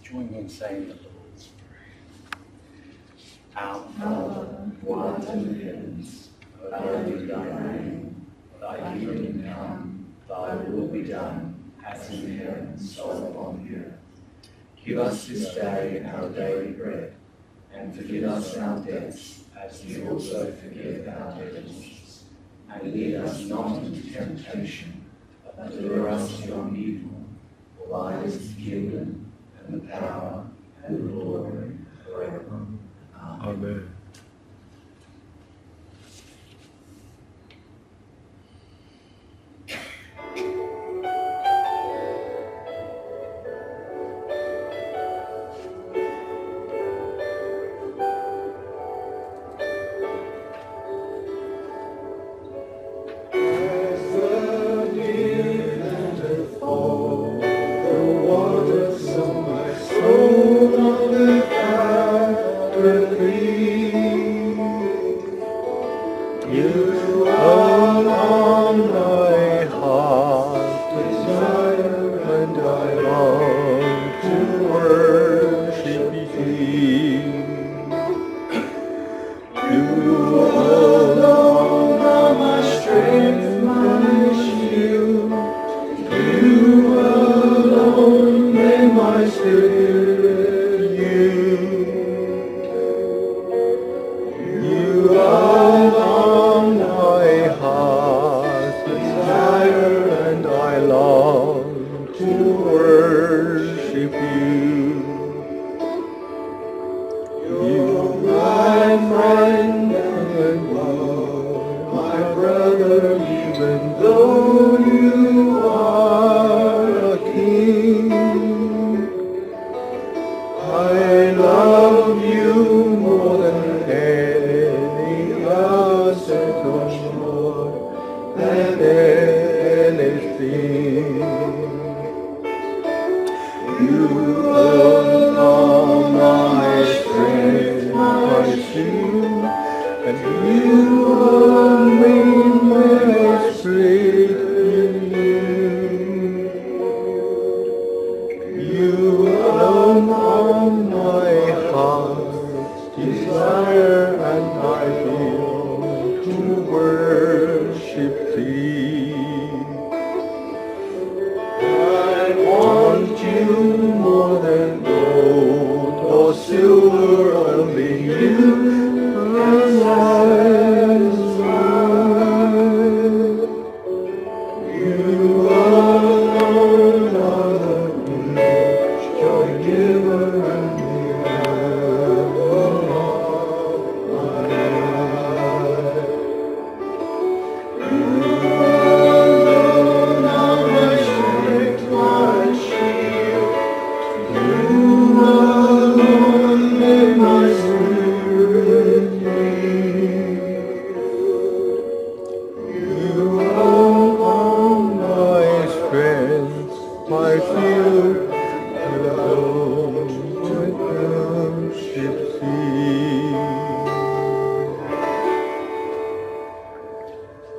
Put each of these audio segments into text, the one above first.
Join me in saying the Lord's Prayer. Our Father, who art in the heavens, hallowed be thy name. Thy kingdom come, thy will be done, as in heaven, so upon earth. Give us this day our daily bread, and forgive us our debts, as we also forgive our debtors. And lead us not into temptation, but deliver us from evil. For thine is the kingdom, and the power, and the glory, forever. Amen. Amen.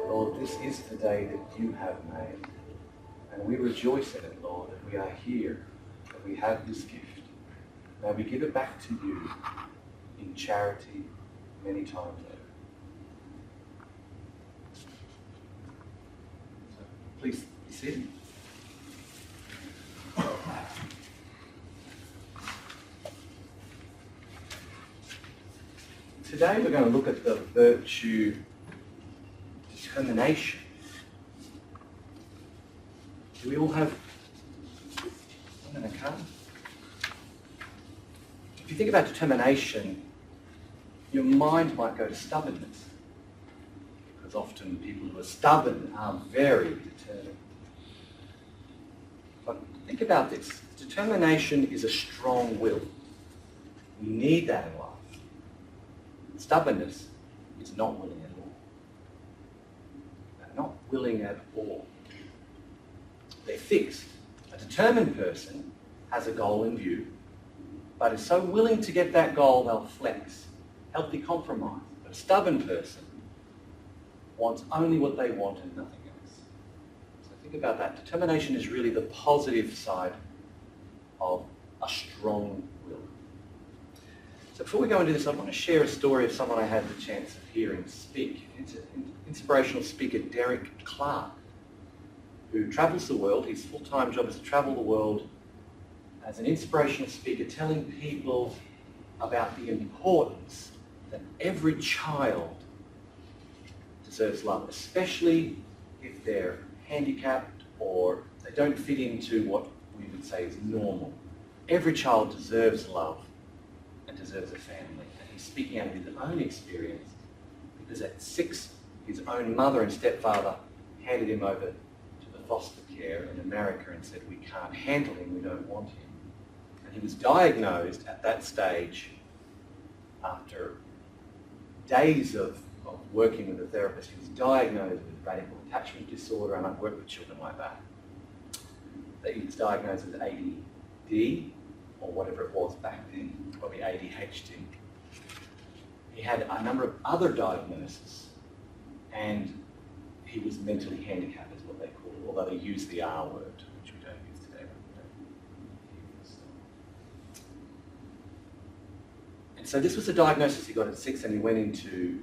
Lord, this is the day that you have made, and we rejoice in it, Lord, that we are here, that we have this gift. May we give it back to you in charity many times over. So please be seated. Today we're going to look at the virtue determination. Do we all have one in a card? If you think about determination, your mind might go to stubbornness, because often people who are stubborn are very determined. But think about this. Determination is a strong will. We need that in life. Stubbornness is not willing at all. They're not willing at all. They're fixed. A determined person has a goal in view, but is so willing to get that goal they'll flex, healthy compromise. But a stubborn person wants only what they want and nothing else. So think about that. Determination is really the positive side of a strong will. So before we go into this, I want to share a story of someone I had the chance of hearing speak. It's an inspirational speaker, Derek Clark, who travels the world. His full-time job is to travel the world as an inspirational speaker, telling people about the importance that every child deserves love, especially if they're handicapped or they don't fit into what we would say is normal. Every child deserves love and deserves a family. And he's speaking out of his own experience, because at 6, his own mother and stepfather handed him over to the foster care in America and said, "We can't handle him, we don't want him." And he was diagnosed at that stage, after days of working with a therapist, he was diagnosed with radical attachment disorder, and I've worked with children like that. That he was diagnosed with ADD, or whatever it was back then, probably ADHD. He had a number of other diagnoses, and he was mentally handicapped, is what they call it, although they use the R word, which we don't use today. And so this was a diagnosis he got at 6, and he went into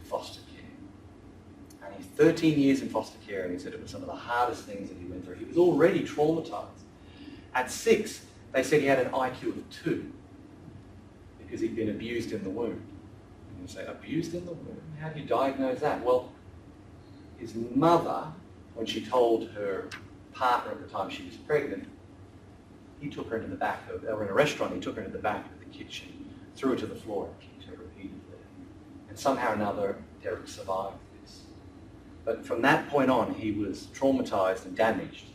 foster care. And he's 13 years in foster care, and he said it was some of the hardest things that he went through. He was already traumatized. At 6, they said he had an IQ of 2 because he'd been abused in the womb. And you say, abused in the womb? How do you diagnose that? Well, his mother, when she told her partner at the time she was pregnant, he took her into the back of, they were in a restaurant, he took her into the back of the kitchen, threw her to the floor and kicked her repeatedly. And somehow or another, Derek survived this. But from that point on, he was traumatized and damaged.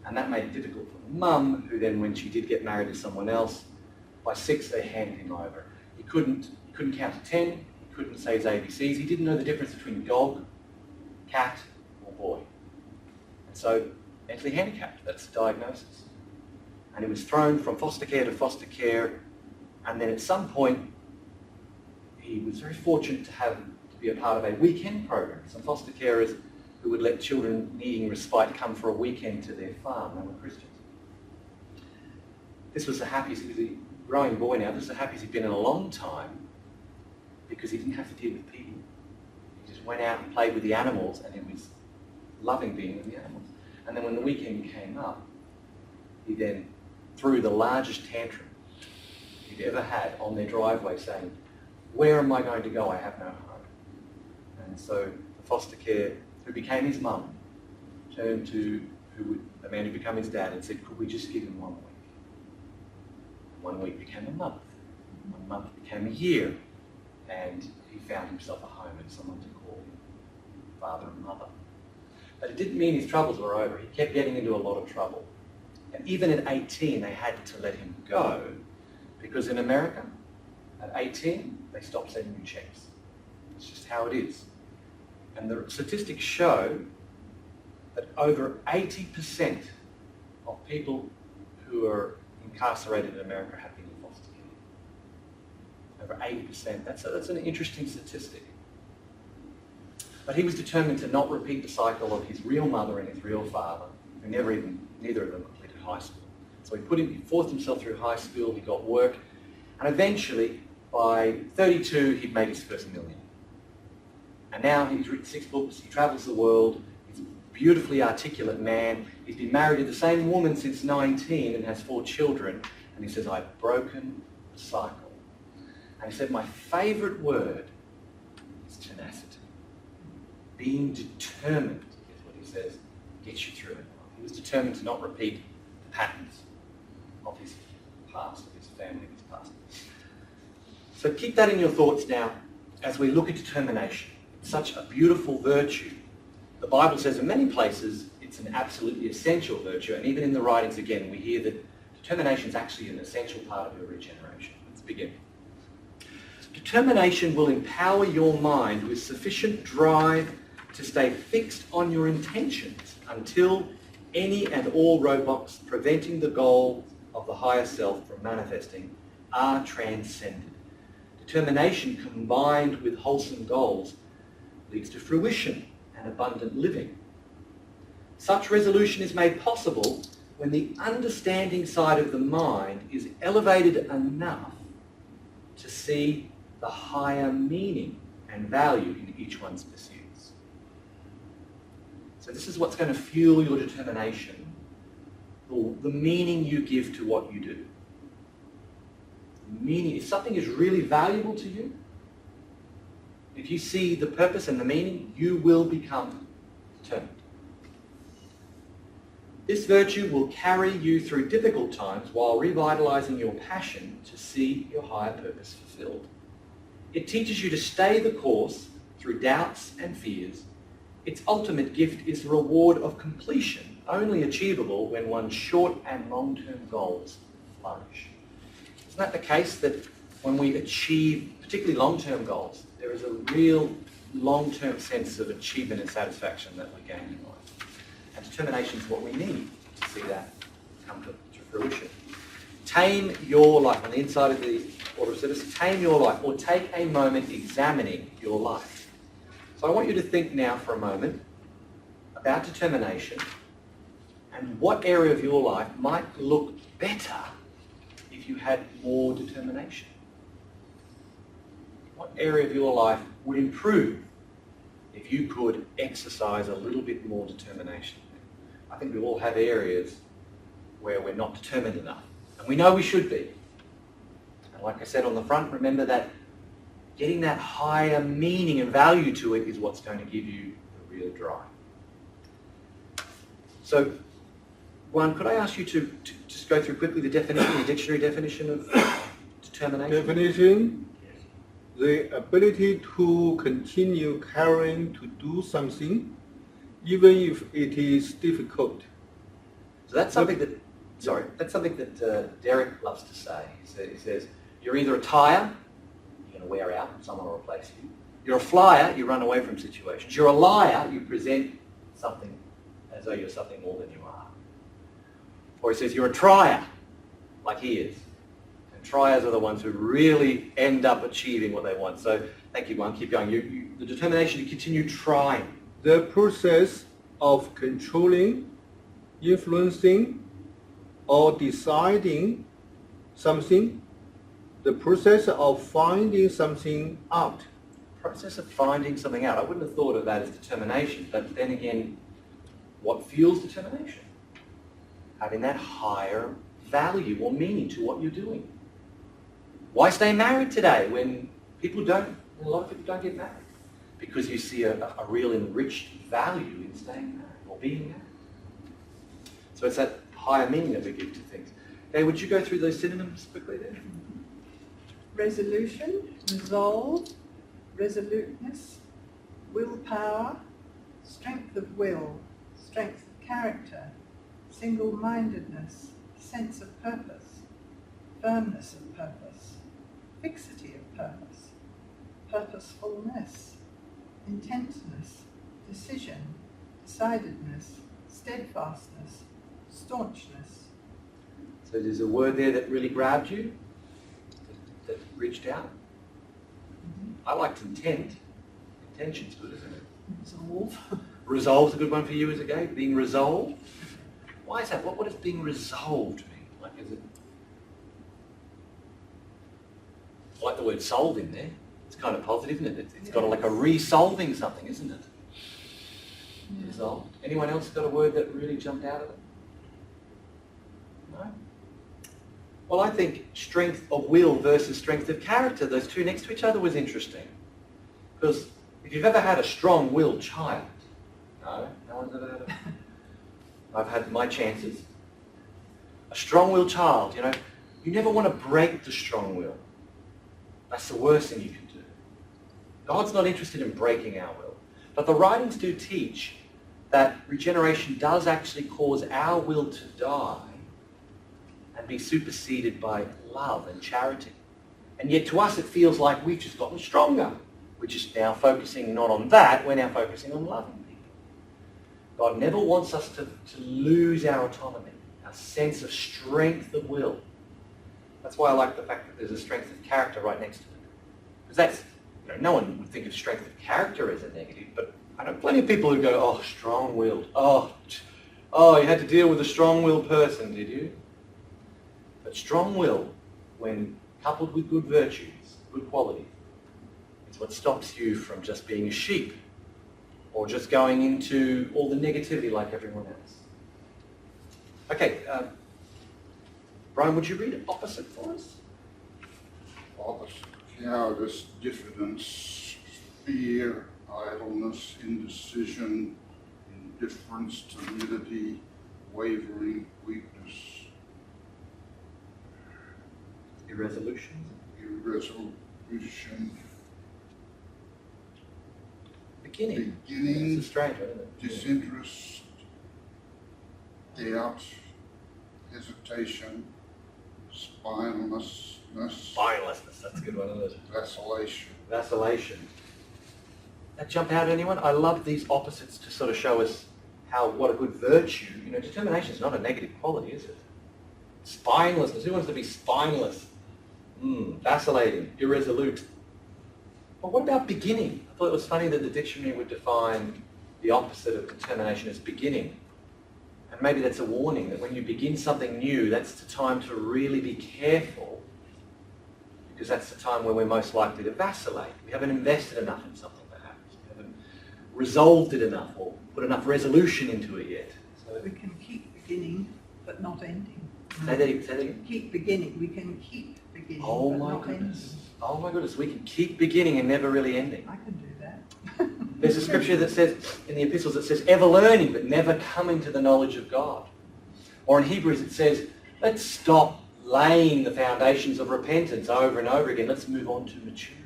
And that made it difficult for the mum, who then, when she did get married to someone else, by 6 they handed him over. He couldn't count to 10, he couldn't say his ABCs, he didn't know the difference between dog, cat, or boy. And so, mentally handicapped, that's the diagnosis. And he was thrown from foster care to foster care, and then at some point, he was very fortunate to be a part of a weekend program. Some foster carers who would let children needing respite come for a weekend to their farm. They were Christians. This was the happiest, he was a growing boy now, this was the happiest he'd been in a long time, because he didn't have to deal with people. He just went out and played with the animals, and he was loving being with the animals. And then when the weekend came up, he then threw the largest tantrum he'd ever had on their driveway, saying, "Where am I going to go? I have no home." And so the foster care, who became his mum, turned to the man who became his dad and said, "Could we just give him 1 week?" 1 week became a month. 1 month became a year. And he found himself a home and someone to call him father and mother. But it didn't mean his troubles were over. He kept getting into a lot of trouble. And even at 18, they had to let him go, because in America, at 18, they stop sending you checks. It's just how it is. And the statistics show that over 80% of people who are incarcerated in America have been in foster care. Over 80%. That's an interesting statistic. But he was determined to not repeat the cycle of his real mother and his real father, who neither of them completed high school. So he forced himself through high school, he got work, and eventually, by 32, he'd made his first million. And now he's written 6 books, he travels the world, he's a beautifully articulate man, he's been married to the same woman since 19 and has 4 children, and he says, "I've broken the cycle." And he said, "My favourite word is tenacity. Being determined," is what he says, "gets you through it." He was determined to not repeat the patterns of his past, of his family, of his past. So keep that in your thoughts now as we look at determination. It's such a beautiful virtue. The Bible says in many places it's an absolutely essential virtue, and even in the writings again we hear that determination is actually an essential part of your regeneration. Let's begin. Determination will empower your mind with sufficient drive to stay fixed on your intentions until any and all roadblocks preventing the goal of the higher self from manifesting are transcended. Determination combined with wholesome goals leads to fruition and abundant living. Such resolution is made possible when the understanding side of the mind is elevated enough to see the higher meaning and value in each one's pursuits. So this is what's going to fuel your determination, the meaning you give to what you do. Meaning, if something is really valuable to you, if you see the purpose and the meaning, you will become determined. This virtue will carry you through difficult times while revitalizing your passion to see your higher purpose fulfilled. It teaches you to stay the course through doubts and fears. Its ultimate gift is the reward of completion, only achievable when one's short and long-term goals flourish. Isn't that the case, that when we achieve particularly long-term goals, there is a real long-term sense of achievement and satisfaction that we gain in life? And determination is what we need to see that come to fruition. Tame your life. On the inside of the Order of Service, tame your life, or take a moment examining your life. So I want you to think now for a moment about determination and what area of your life might look better if you had more determination. What area of your life would improve if you could exercise a little bit more determination? I think we all have areas where we're not determined enough, and we know we should be. And like I said on the front, remember that getting that higher meaning and value to it is what's going to give you the real drive. So, Juan, could I ask you to just go through quickly the definition, the dictionary definition of determination? Definition: the ability to continue caring to do something, even if it is difficult. So that's something that Derek loves to say. He says, you're either a tire, you're going to wear out, someone will replace you. You're a flyer, you run away from situations. You're a liar, you present something as though you're something more than you are. Or he says, you're a trier, like he is. And triers are the ones who really end up achieving what they want. So thank you, Juan. Keep going. The determination to continue trying. The process of controlling, influencing, or deciding something. The process of finding something out. Process of finding something out. I wouldn't have thought of that as determination, but then again, what fuels determination? Having that higher value or meaning to what you're doing. Why stay married today when a lot of people don't get married? Because you see a real enriched value in staying married or being married. So it's that higher meaning that we give to things. Okay, would you go through those synonyms quickly there? Resolution, resolve, resoluteness, willpower, strength of will, strength of character, single-mindedness, sense of purpose, firmness of purpose, fixity of purpose, purposefulness, intentness, decision, decidedness, steadfastness, staunchness. So there's a word there that really grabbed you, that reached out. I liked intent. Intention's good, isn't it? Resolve. Resolve's a good one for you, is it, Gabe? Being resolved? Why is that? What does being resolved mean? Like, is it... I like the word solved in there. It's kind of positive, isn't it? It's got like a resolving something, isn't it? Yeah. Resolved. Anyone else got a word that really jumped out of it? No? Well, I think strength of will versus strength of character, those two next to each other, was interesting. Because if you've ever had a strong-willed child, no one's ever had it. I've had my chances. A strong-willed child, you never want to break the strong will. That's the worst thing you can do. God's not interested in breaking our will. But the writings do teach that regeneration does actually cause our will to die and be superseded by love and charity. And yet to us it feels like we've just gotten stronger. We're just now focusing not on that, we're now focusing on loving people. God never wants us to lose our autonomy, our sense of strength of will. That's why I like the fact that there's a strength of character right next to it. Because that's, no one would think of strength of character as a negative, but I know plenty of people who go, oh, strong-willed, oh, Oh, you had to deal with a strong-willed person, did you? But strong will, when coupled with good virtues, good qualities, it's what stops you from just being a sheep or just going into all the negativity like everyone else. Okay, Brian, would you read opposite for us? Opposite: cowardice, diffidence, fear, idleness, indecision, indifference, timidity, wavering, weakness, Irresolution. irresolution, Beginning. beginning, It's a strange one, isn't it? disinterest, doubt, hesitation, spinelessness, Spinelessness, that's a good one, isn't it? vacillation. Vacillation. That jumped out at anyone? I love these opposites to sort of show us what a good virtue. You know, determination is not a negative quality, is it? Spinelessness. Who wants to be spineless? Vacillating, irresolute. But what about beginning? I thought it was funny that the dictionary would define the opposite of determination as beginning. And maybe that's a warning that when you begin something new, that's the time to really be careful, because that's the time where we're most likely to vacillate. We haven't invested enough in something, perhaps. We haven't resolved it enough or put enough resolution into it yet. So We can keep beginning but not ending. say that again. Keep beginning. We can keep beginning Oh but my not goodness. ending. Oh my goodness. We can keep beginning and never really ending. I can do that. There's a scripture that says, in the epistles, it says, ever learning but never coming to the knowledge of God. Or in Hebrews it says, let's stop laying the foundations of repentance over and over again. Let's move on to maturity.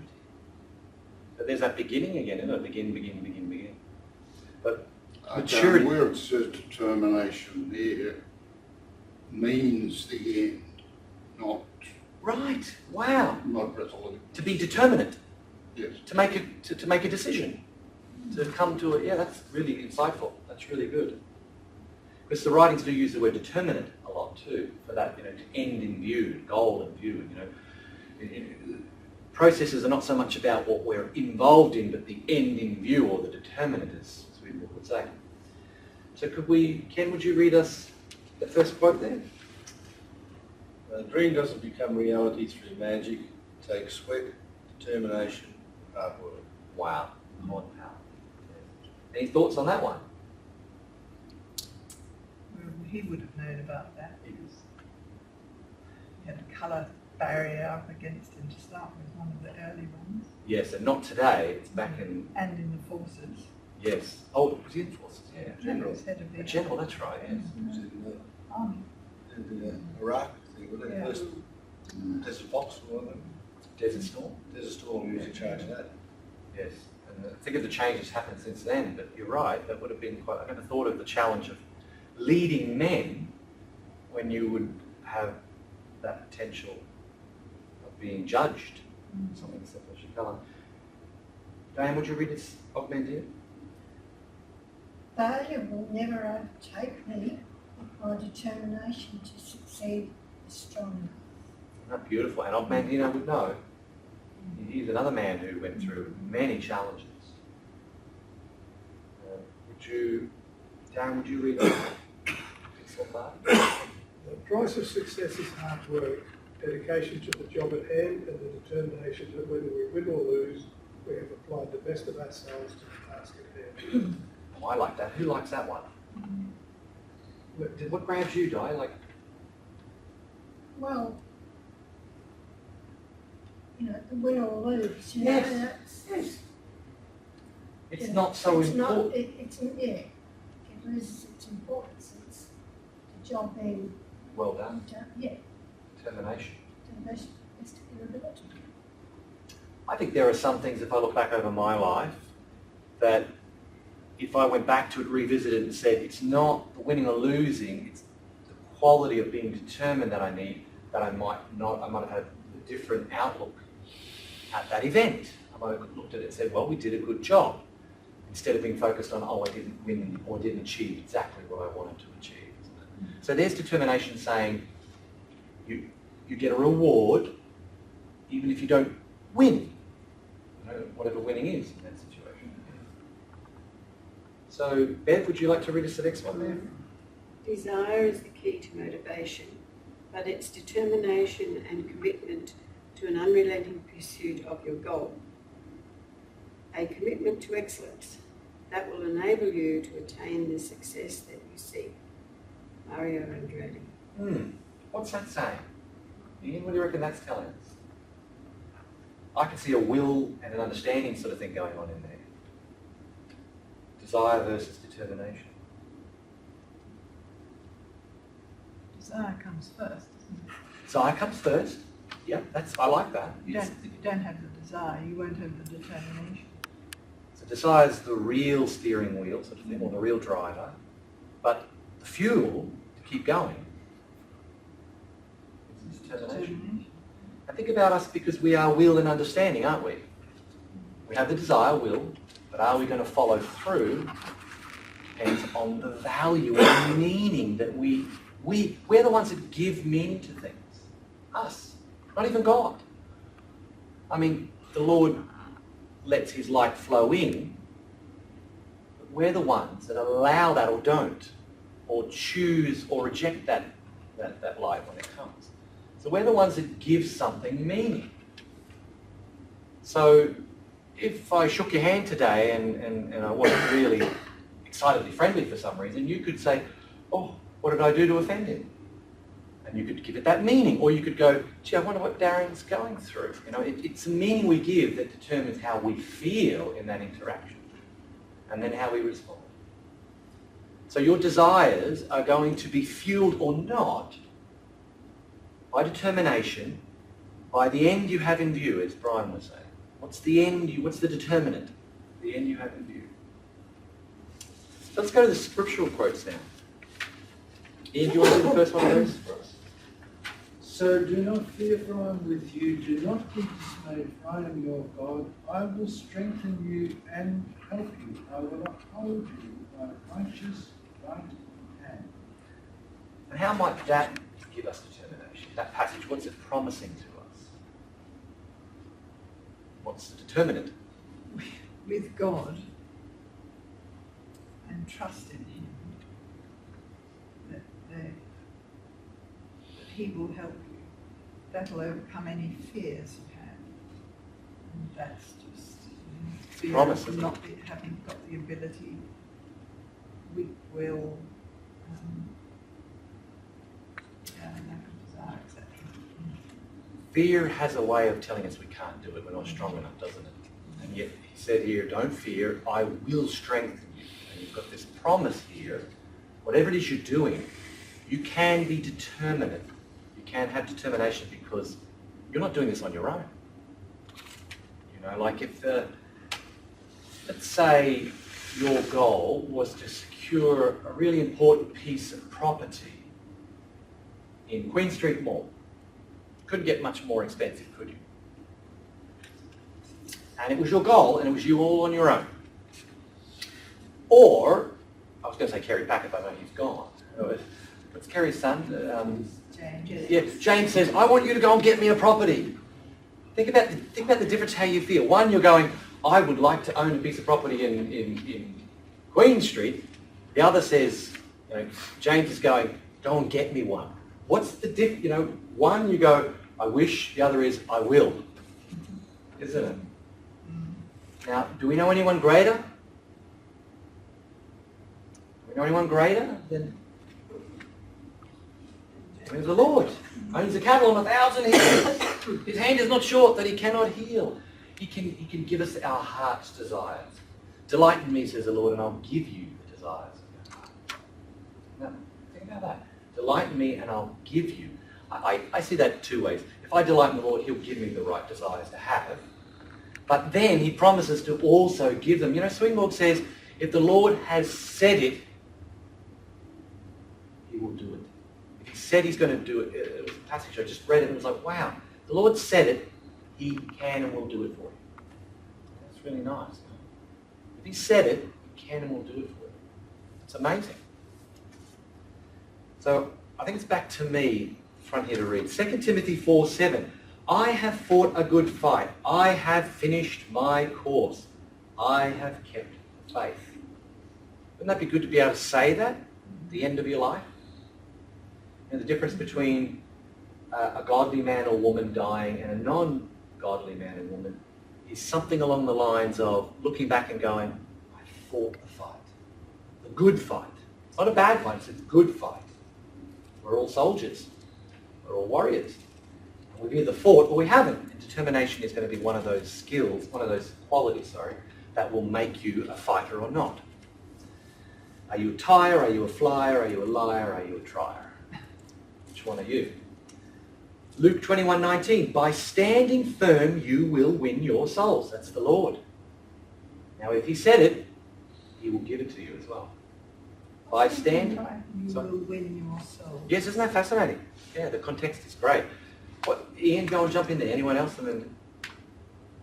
But there's that beginning again, isn't it? Begin. But maturity. Where it says determination there means the end, not Right. Wow. resolute. To be determinate. Yes. To make a decision. To come to it. Yeah, that's really insightful. That's really good. Because the writings do use the word determinate a lot too, for that, to end in view, goal in view, Processes are not so much about what we're involved in, but the end in view, or the determinant, as we would say. So Ken, would you read us the first quote there? A dream doesn't become reality through magic. It takes sweat, determination, hard work. Wow. More power. Any thoughts on that one? Well, he would have known about that. He had a colour barrier up against him to start with, one of the early ones. Yes, and not today. It's back in... And in the forces. Yes. Oh, was he in forces? Yeah. General. Head of the A general, that's right, yes. It was in army. the Iraq thing, wasn't it? Yeah. First Desert Fox, wasn't it? Desert Storm? Desert Storm, he was in charge of that. Yes. And I think of the changes happened since then, but you're right, that would have been quite... I never thought of the challenge of leading men when you would have that potential of being judged. Something as simple as your colour. Diane, would you read this Augmentin? Failure will never overtake me if my determination to succeed is strong enough. Isn't that beautiful? And Augmentin would know. He's another man who went through many challenges. Darren, would you read that? The price of success is hard work, dedication to the job at hand, and the determination that whether we win or lose, we have applied the best of ourselves to the task at hand. Oh, I like that. Who likes that one? What grabs you, Di? Well, the win or lose, Yes. that's... It's not so it's important. Not, it loses its importance. It's the job being Well done. done, Determination. to the best of your ability. I think there are some things, if I look back over my life, that if I went back to it, revisited and said, it's not the winning or losing, it's the quality of being determined that I need, that I might have had a different outlook at that event. I might have looked at it and said, well, we did a good job, instead of being focused on, I didn't win or didn't achieve exactly what I wanted to achieve. Isn't it? So there's determination saying, you get a reward even if you don't win, whatever winning is in that situation. So, Bev, would you like to read us the next one there? Desire is the key to motivation, but it's determination and commitment to an unrelenting pursuit of your goal. A commitment to excellence that will enable you to attain the success that you seek. Mario Andretti. What's that saying? Ian, what do you reckon that's telling us? I can see a will and an understanding sort of thing going on in there. Desire versus determination. Desire comes first, doesn't it? Desire comes first. Yeah, I like that. If you don't have the desire, you won't have the determination. So desire is the real steering wheel, sort of thing, or the real driver. But the fuel to keep going is determination. And think about us, because we are will and understanding, aren't we? We have the desire, will, but are we going to follow through? Depends on the value and meaning that we're the ones that give meaning to things. Us, not even God. I mean, the Lord lets his light flow in, but we're the ones that allow that or don't, or choose or reject that light when it comes. So we're the ones that give something meaning. So if I shook your hand today and I wasn't really excitedly friendly for some reason, you could say, oh, what did I do to offend him? And you could give it that meaning. Or you could go, gee, I wonder what Darren's going through. You know, it's a meaning we give that determines how we feel in that interaction, and then how we respond. So your desires are going to be fueled or not by determination, by the end you have in view, as Brian was saying. What's the determinant? The end you have in view. So let's go to the scriptural quotes now. Ian, do you want to do the first one of those for us? So do not fear, for I am with you. Do not be dismayed, for I am your God. I will strengthen you and help you. I will uphold you with my righteous right hand. And how might that give us determination? That passage, what's it promising to us? What's the determinant? With God, and trust in him, that he will help you. That'll overcome any fears you have. And that's just fear Promise, of isn't not having got the ability, weak will, lack of desire, etc. Fear has a way of telling us we can't do it, we're not strong enough, doesn't it? And yet he said here, don't fear, I will strengthen you. And you've got this promise here, whatever it is you're doing, you can be determinate. You can have determination because you're not doing this on your own. You know, like if, let's say your goal was to secure a really important piece of property in Queen Street Mall. Couldn't get much more expensive, could you? And it was your goal, and it was you all on your own. Or, I was going to say Kerry Packer, but I know he's gone. What's Kerry's son? James. Yeah, James says, I want you to go and get me a property. Think about the difference how you feel. One, you're going, I would like to own a piece of property in Queen Street. The other says, you know, James is going, go and get me one. What's the difference? You know, one you go, I wish, the other is, I will. Isn't it? Now, do we know anyone greater? Do we know anyone greater than the Lord? Owns the cattle on 1,000 hills. His hand is not short that he cannot heal. He can give us our heart's desires. Delight in me, says the Lord, and I'll give you the desires of your heart. Now, think about that. Delight in me and I'll give you. I see that two ways. If I delight in the Lord, he'll give me the right desires to have. But then he promises to also give them. You know, Swedenborg says, if the Lord has said it, he will do it. If he said he's going to do it, it was a passage I just read it and it was like, wow, the Lord said it, he can and will do it for you. That's really nice. If he said it, he can and will do it for you. It's amazing. So I think it's back to me, front here to read. 2 Timothy 4:7. I have fought a good fight. I have finished my course. I have kept the faith. Wouldn't that be good to be able to say that at the end of your life? And the difference between a godly man or woman dying and a non-godly man and woman is something along the lines of looking back and going, I fought the fight. The good fight. It's not a bad fight, it's a good fight. We're all soldiers. We're all warriors. And we've either fought or we haven't. And determination is going to be one of those skills, one of those qualities, that will make you a fighter or not. Are you a tire? Are you a flyer? Are you a liar? Are you a trier? Which one are you? Luke 21:19, by standing firm you will win your souls. That's the Lord. Now if he said it, he will give it to you as well. By standing. You will win your soul. Yes, isn't that fascinating? Yeah, the context is great. What, Ian, go and jump in there. Anyone else? And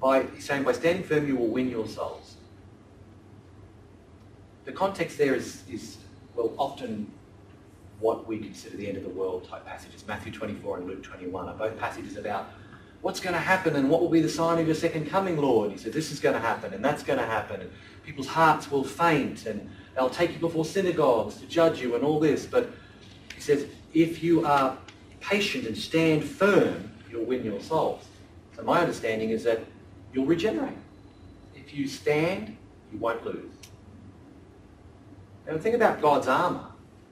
then he's saying by standing firm you will win your souls. The context there is well, often what we consider the end of the world type passages. Matthew 24 and Luke 21 are both passages about what's going to happen and what will be the sign of your second coming, Lord. He said this is going to happen and that's going to happen. And people's hearts will faint and they'll take you before synagogues to judge you and all this. But he says if you are patient and stand firm, you'll win your souls. So my understanding is that you'll regenerate. If you stand, you won't lose. Now the thing about God's armour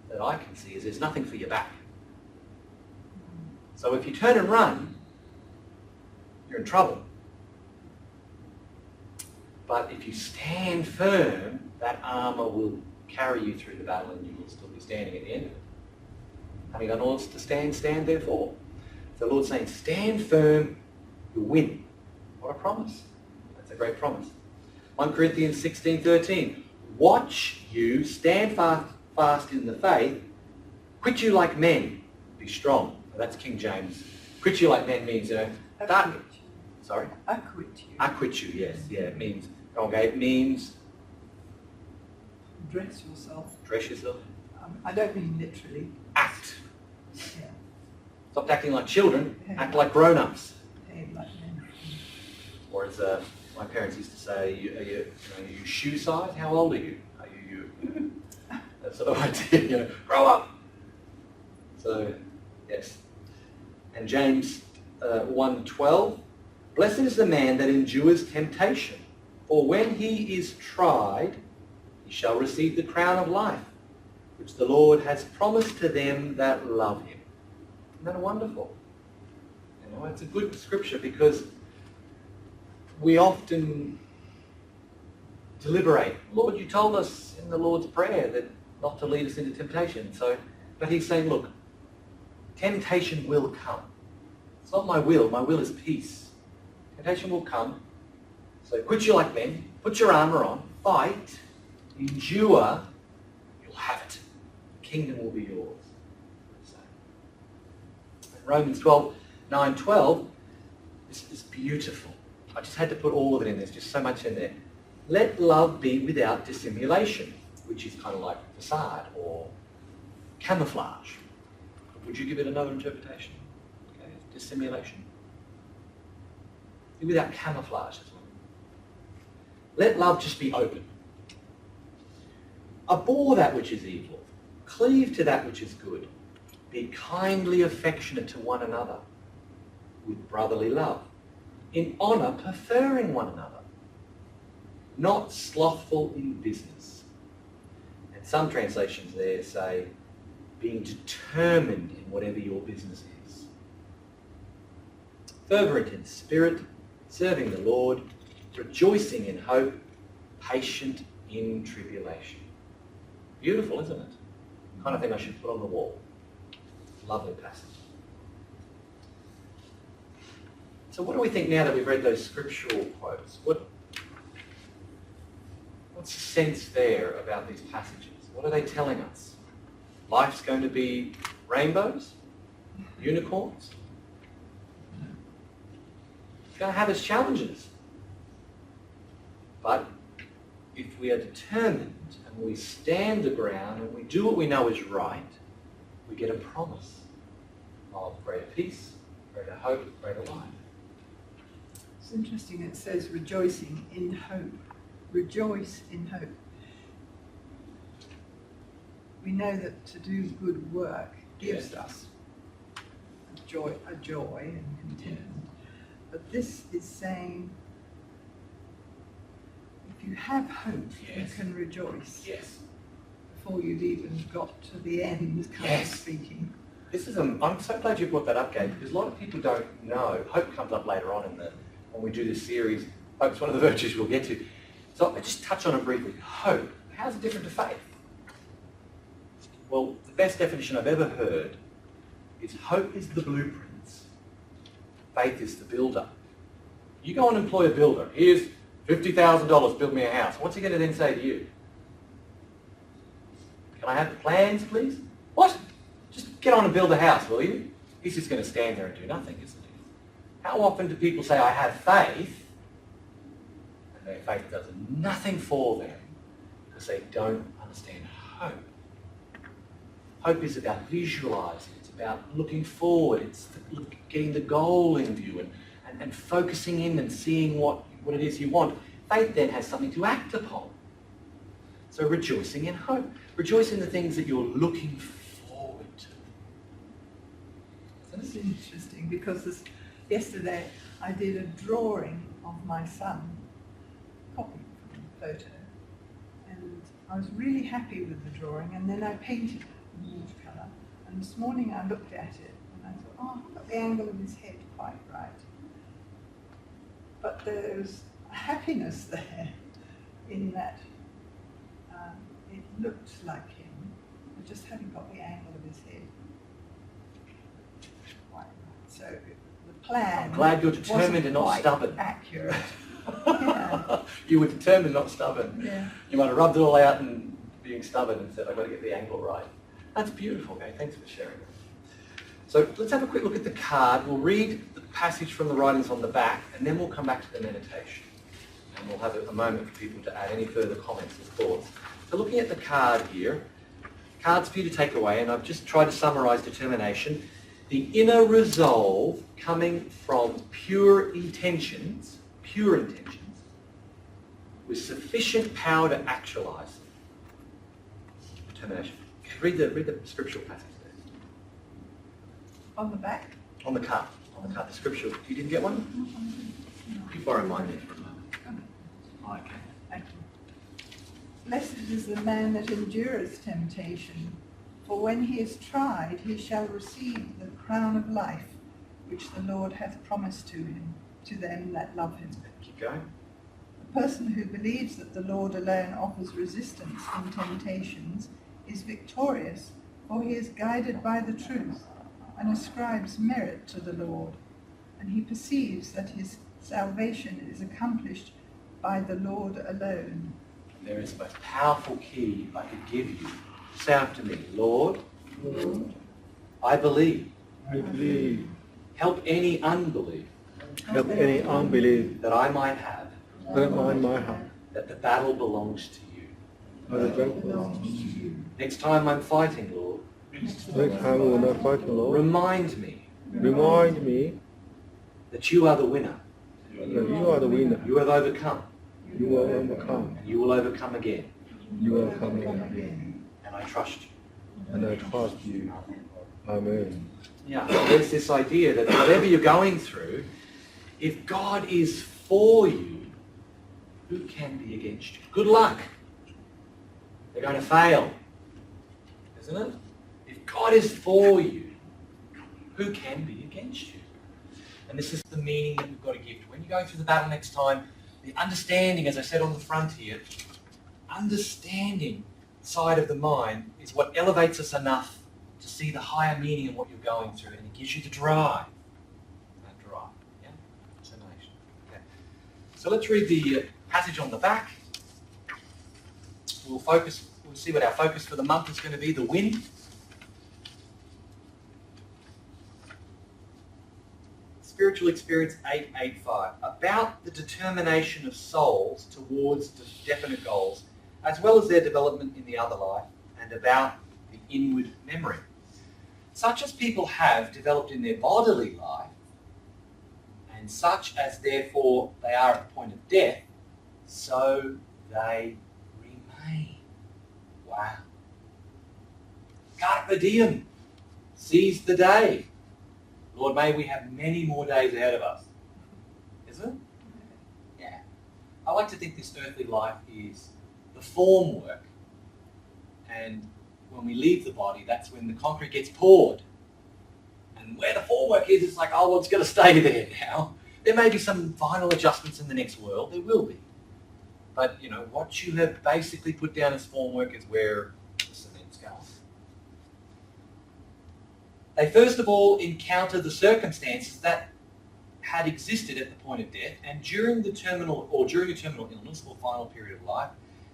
that I can see is there's nothing for your back. So if you turn and run, you're in trouble. But if you stand firm, that armour will carry you through the battle and you will still be standing at the end of it. Having done all to stand therefore. So the Lord's saying, stand firm, you'll win. What a promise. That's a great promise. 1 Corinthians 16:13. Watch you, stand fast in the faith, quit you like men, be strong. Well, that's King James. Quit you like men means, Acquit you. Sorry? Acquit you. Acquit you, yes. Yeah, it means, okay, it means Dress yourself. dress yourself. I don't mean literally. Act. Yeah. Stop acting like children, Yeah. act like grown-ups. Behave like men. Or as my parents used to say, are you shoe size? How old are you? Are you? That sort of idea, grow up. So, yes. And James 1:12, blessed is the man that endures temptation, for when he is tried, he shall receive the crown of life, which the Lord has promised to them that love him. Isn't that wonderful? It's a good scripture because we often deliberate. Lord, you told us in the Lord's Prayer that not to lead us into temptation. But he's saying, look, temptation will come. It's not my will is peace. Temptation will come. So quit you like men, put your armour on, fight, endure, you'll have it. The kingdom will be yours. So, in Romans 9:12, this is beautiful. I just had to put all of it in. There's just so much in there. Let love be without dissimulation, which is kind of like facade or camouflage. Would you give it another interpretation? Okay, dissimulation. Be without camouflage as well. Let love just be open. Abhor that which is evil. Cleave to that which is good. Be kindly affectionate to one another with brotherly love. In honour, preferring one another. Not slothful in business. And some translations there say, being determined in whatever your business is. Fervent in spirit, serving the Lord, rejoicing in hope, patient in tribulation. Beautiful, isn't it? The kind of thing I should put on the wall. Lovely passage. So what do we think now that we've read those scriptural quotes? What's the sense there about these passages? What are they telling us? Life's going to be rainbows? Unicorns? It's going to have its challenges. But if we are determined and we stand the ground and we do what we know is right, we get a promise of greater peace, greater hope, greater life. It's interesting, it says rejoicing in hope. Rejoice in hope. We know that to do good work gives us a joy and contentment. But this is saying, if you have hope, Yes. you can rejoice Yes. before you've even got to the end, kind Yes. of speaking. This is I'm so glad you brought that up, Gabe, because a lot of people don't know. Hope comes up later on when we do this series. Hope's one of the virtues we'll get to. So I just touch on it briefly. Hope. How's it different to faith? Well, the best definition I've ever heard is hope is the blueprints. Faith is the builder. You go and employ a builder. Here's $50,000, build me a house. What's he going to then say to you? Can I have the plans, please? What? Just get on and build a house, will you? He's just going to stand there and do nothing, isn't he? How often do people say, I have faith, and their faith does nothing for them because they don't understand hope? Hope is about visualizing. It's about looking forward. It's getting the goal in view and focusing in and seeing what it is you want. Faith then has something to act upon. So rejoicing in hope. Rejoice in the things that you're looking forward to. That's interesting because yesterday I did a drawing of my son, copied from the photo, and I was really happy with the drawing, and then I painted it in watercolour, and this morning I looked at it and I thought, oh, I've got the angle of his head quite right. But there's a happiness there in that it looked like him, I just hadn't got the angle of his head quite right. So the plan I'm glad you're determined wasn't and not quite stubborn. accurate. Yeah. You were determined, not stubborn. Yeah. You might have rubbed it all out and being stubborn and said, I've got to get the angle right. That's beautiful, okay? Thanks for sharing that. So let's have a quick look at the card. We'll read the passage from the writings on the back, and then we'll come back to the meditation. And we'll have a moment for people to add any further comments or thoughts. So looking at the card here, cards for you to take away, and I've just tried to summarise determination. The inner resolve coming from pure intentions, with sufficient power to actualise them. Determination. Okay, read the scriptural passage there. On the back? On the card, the scriptural. You didn't get one? You borrow mine there for a moment. Okay. Thank you. Blessed is the man that endureth temptation, for when he is tried, he shall receive the crown of life, which the Lord hath promised to them that love him. Keep going. The person who believes that the Lord alone offers resistance in temptations is victorious, for he is guided by the truth, and ascribes merit to the Lord, and he perceives that his salvation is accomplished by the Lord alone. There is the most powerful key I could give you. Say after me, Lord, I believe. I believe. Help any unbelief Help any unbelief that I might have, that I might have. that the battle belongs to you. Other than Next time I'm fighting, Lord, next time we will not fight you, Lord. remind me Remind me that you are the winner. that you are the winner. You have overcome, You will overcome. and you will overcome again. You will come again. And I trust you. And I trust you. Amen. Yeah, there's this idea that whatever you're going through, if God is for you, who can be against you? Good luck. They're going to fail, isn't it? If God is for you, who can be against you? And this is the meaning that we've got to give to when you're going through the battle next time. The understanding, as I said on the front here, understanding side of the mind is what elevates us enough to see the higher meaning of what you're going through, and it gives you the drive. That drive, yeah? Determination. Okay. So let's read the passage on the back. We'll see what our focus for the month is going to be, the win. Spiritual Experience 885, about the determination of souls towards definite goals, as well as their development in the other life, and about the inward memory. Such as people have developed in their bodily life, and such as therefore they are at the point of death, so they remain. Wow. Carpe diem. Seize the day. Lord, may we have many more days ahead of us. Isn't it? Yeah. I like to think this earthly life is the form work, and when we leave the body, that's when the concrete gets poured. And where the form work is, it's like, oh, well, it's going to stay there now. There may be some final adjustments in the next world. There will be. But, you know, what you have basically put down as form work is where the cement's going. They first of all encounter the circumstances that had existed at the point of death, and during a terminal illness or final period of life.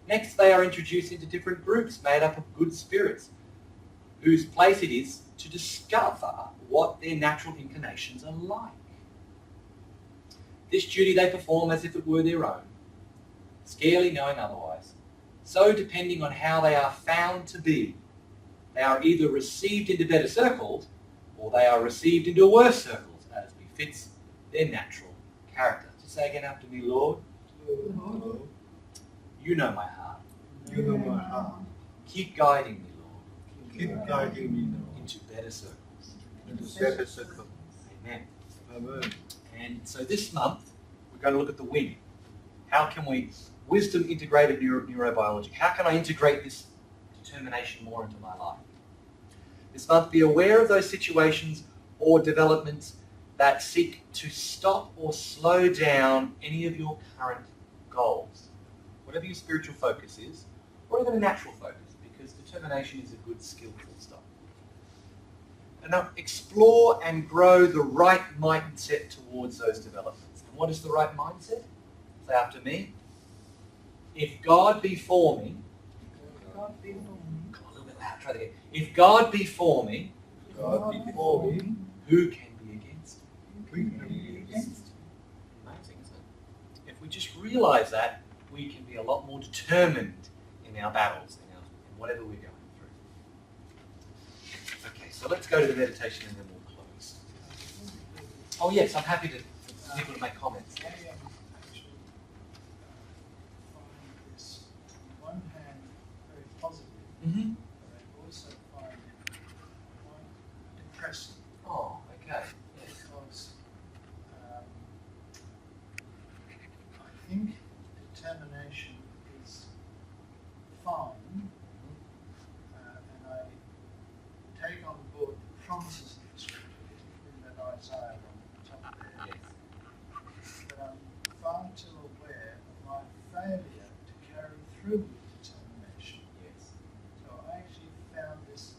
Next, they are introduced into different groups made up of good spirits, whose place it is to discover what their natural inclinations are like. This duty they perform as if it were their own, scarcely knowing otherwise. So, depending on how they are found to be, they are either received into better circles, or they are received into worse circles, as befits their natural character. So say again after me, Lord. Lord, You know my heart. you know my heart. Keep guiding me, Lord, Keep guiding me now into better circles. into better circle. Amen. Amen. And so this month, we're going to look at the wind. How can we, wisdom integrated neurobiology, how can I integrate this determination more into my life? This month, be aware of those situations or developments that seek to stop or slow down any of your current goals. Whatever your spiritual focus is, or even a natural focus, because determination is a good skill, full stop. And now explore and grow the right mindset towards those developments. And what is the right mindset? Say after me. If God be for me, God be for me. come on, a little bit loud, try that again. If God be for me, God before me, who can be against me? we can be against. Amazing, isn't it? If we just realize that, we can be a lot more determined in our battles, in whatever we're going through. Okay, so let's go to the meditation and then we'll close. Oh yes, I'm happy to for people to make comments. I actually find this, on one hand, very positive, Mm-hmm. but I also find it quite depressing Oh, okay. Yes. because I think determination is fine, and I take on board the promises of the scripture, particularly that Isaiah on the top there. Yes. But I'm far too aware of my failure to carry through with determination. Yes. So I actually found this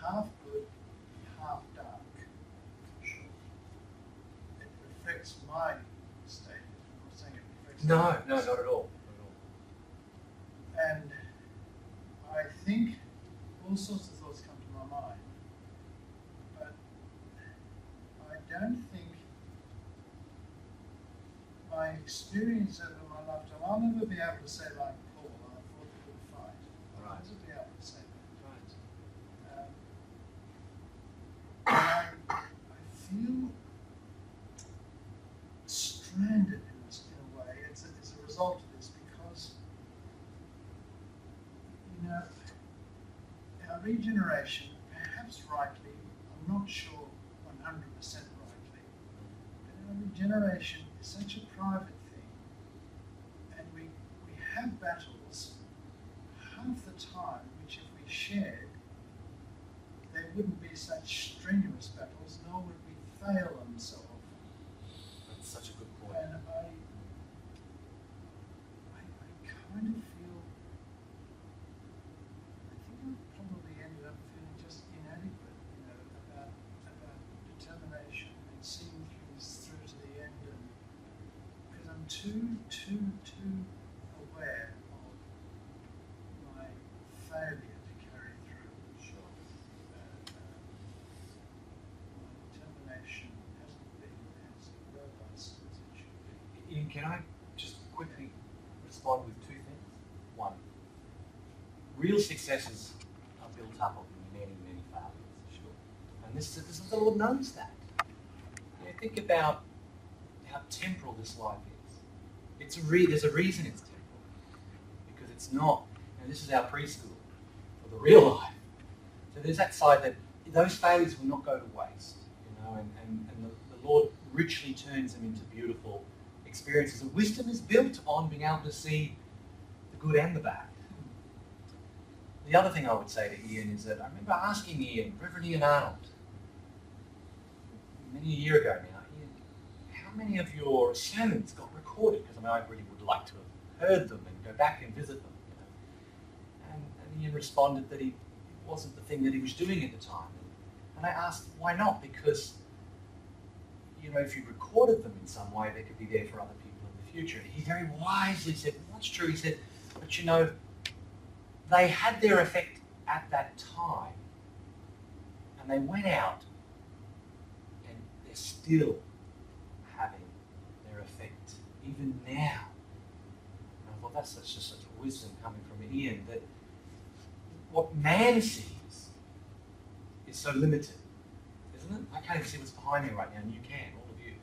half good, half dark. Sure. It reflects my state. I'm not saying it reflects No, others. not at all. And I think all sorts of thoughts come to my mind, but I don't think my experience over my lifetime, I'll never be able to say like Paul, I fought a good fight. I'll Right. never be able to say that. Right. I feel stranded in a way as a result of this because, you know, our regeneration, perhaps rightly, I'm not sure 100% rightly, but our regeneration is such a private thing, and we have battles half the time which if we shared, they wouldn't be such strenuous battles, nor would we fail them so often. That's such a good point. And I kind of feel, I think I probably ended up feeling just inadequate, you know, about determination and seeing things through to the end, and because I'm too aware of my failure to carry through. Sure. My determination hasn't been as robust as it should be. Ian, can I just quickly respond with two things? One, real successes are built up of many, many failures, sure. And the Lord knows that. You know, think about how temporal this life is. There's a reason it's temporal. Because it's not, and this is our preschool for the real life. So there's that side that those failures will not go to waste, you know, and the Lord richly turns them into beautiful experiences. And wisdom is built on being able to see the good and the bad. The other thing I would say to Ian is that I remember asking Ian, Reverend Ian Arnold, many a year ago now, Ian, how many of your sermons got recorded? Because I really would like to have heard them and go back and visit them. You know? And Ian responded that it wasn't the thing that he was doing at the time. And I asked, why not? Because, you know, if you recorded them in some way, they could be there for other people in the future. And he very wisely said, well, that's true. He said, but you know, they had their effect at that time, and they went out, and they're still having their effect, even now. And I thought that's just such wisdom coming from Ian, that what man sees is so limited, isn't it? I can't even see what's behind me right now, and you can, all of you.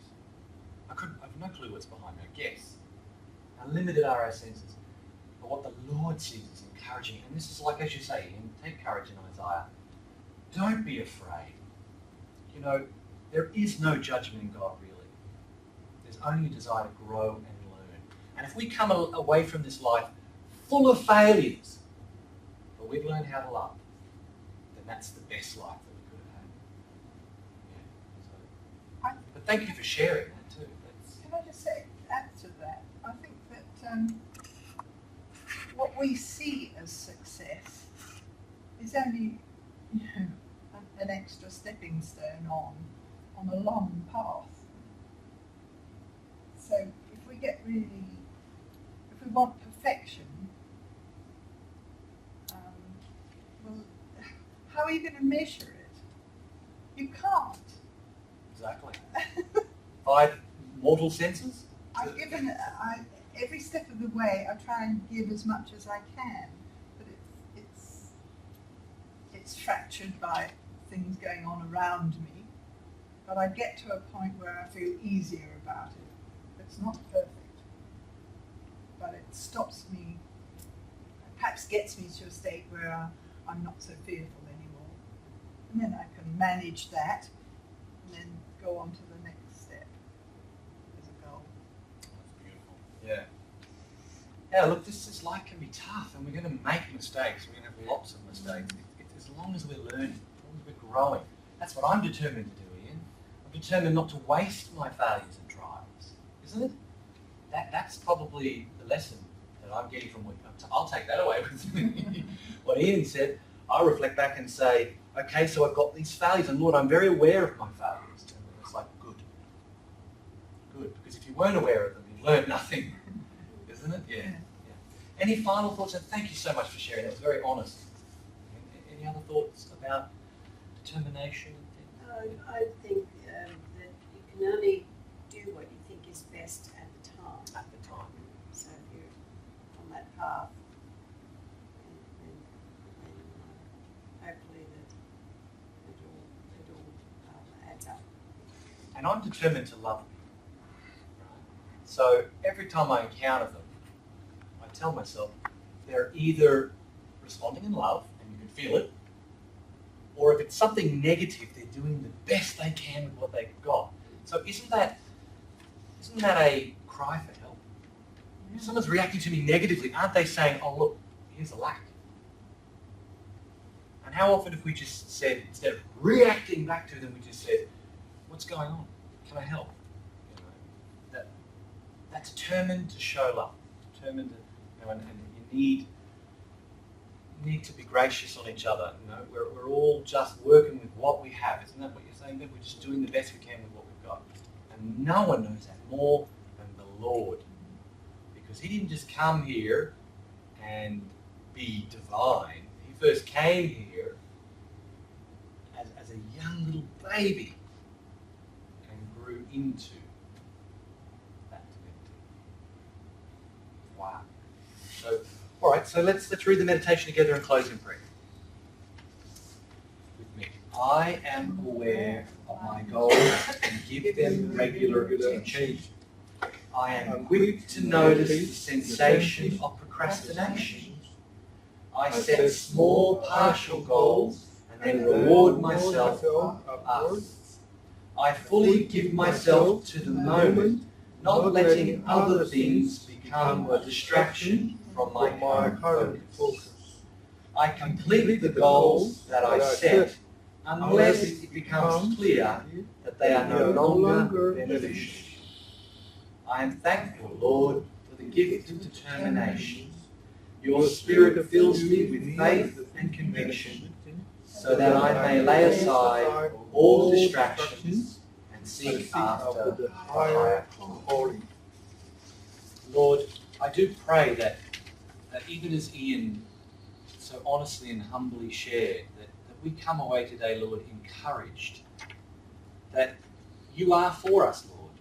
I have no clue what's behind me, I guess. How limited are our senses. But what the Lord sees is encouraging. And this is like, as you say, Ian, take courage in Isaiah. Don't be afraid. You know, there is no judgment in God, really. There's only a desire to grow and learn. And if we come away from this life full of failures, but we've learned how to love, then that's the best life that we could have had. Yeah. So, but thank you for sharing that too. Can I just say, add to that? I think that what we see as success is only, you know, an extra stepping stone on a long path. So if we get really, if we want perfection, well, how are you going to measure it? You can't. Exactly. 5 mortal senses? Every step of the way, I try and give as much as I can, but it's fractured by things going on around me. But I get to a point where I feel easier about it. It's not perfect, but it stops me, perhaps gets me to a state where I'm not so fearful anymore. And then I can manage that and then go on to the next step as a goal. That's beautiful. Yeah. Yeah, look, this life can be tough, and we're going to make mistakes. We're going to have lots of mistakes. As long as we're learning, as long as we're growing. That's what I'm determined to do, Ian. I'm determined not to waste my failures and trials, isn't it? That's probably the lesson that I'm getting from what I'll take that away with me. What Ian said, I reflect back and say, okay, so I've got these failures, and Lord, I'm very aware of my failures. And it's like, good. Because if you weren't aware of them, you've learned nothing. Isn't it? Yeah. Any final thoughts? And thank you so much for sharing. That was very honest. Any other thoughts about determination and things? I think that you can only do what you think is best at the time. At the time. So if you're on that path, then hopefully that it all adds up. And I'm determined to love them. So every time I encounter them, I tell myself they're either responding in love, and you can feel it, or if it's something negative, they're doing the best they can with what they've got. So isn't that a cry for help? If someone's reacting to me negatively, aren't they saying, oh look, here's a lack? And how often have we just said, instead of reacting back to them, we just said, what's going on? Can I help? That's determined to show love, determined to, you know, and you need to be gracious on each other. You know, we're all just working with what we have. Isn't that what you're saying? That we're just doing the best we can with what we've got. And no one knows that more than the Lord, because He didn't just come here and be divine. He first came here as a young little baby and grew into that divinity. Wow. So, all right, so let's read the meditation together and close in prayer. With me. I am aware of my goals and give them regular attention. I am quick to notice the sensation of procrastination. I set small partial goals and reward myself afterwards. I fully give myself to the moment, not letting other things become a distraction from my current focus. I complete the goals that I set unless it becomes clear that they are no longer beneficial. I am thankful, Lord, for the gift of determination. Your Spirit fills me with faith and conviction so that I may lay aside all distractions and seek after the higher calling. Lord, I do pray that even as Ian so honestly and humbly shared, that we come away today, Lord, encouraged that you are for us, Lord.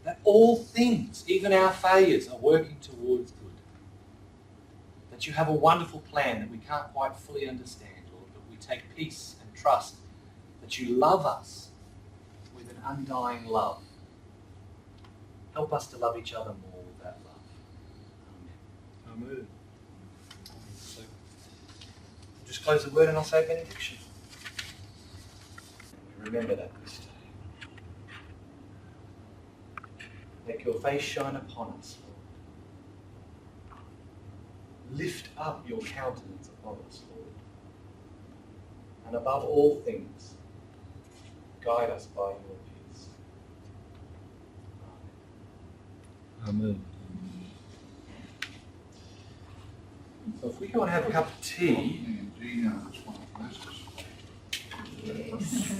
That all things, even our failures, are working towards good. That you have a wonderful plan that we can't quite fully understand, Lord, but we take peace and trust that you love us with an undying love. Help us to love each other more with that love. Amen. Amen. So, I'll just close the word and I'll say a benediction. Remember that this day. Let your face shine upon us, Lord. Lift up your countenance upon us, Lord. And above all things, guide us by your peace. Amen. So if we go and have a cup of tea. And Gina is one of the masters. Yes.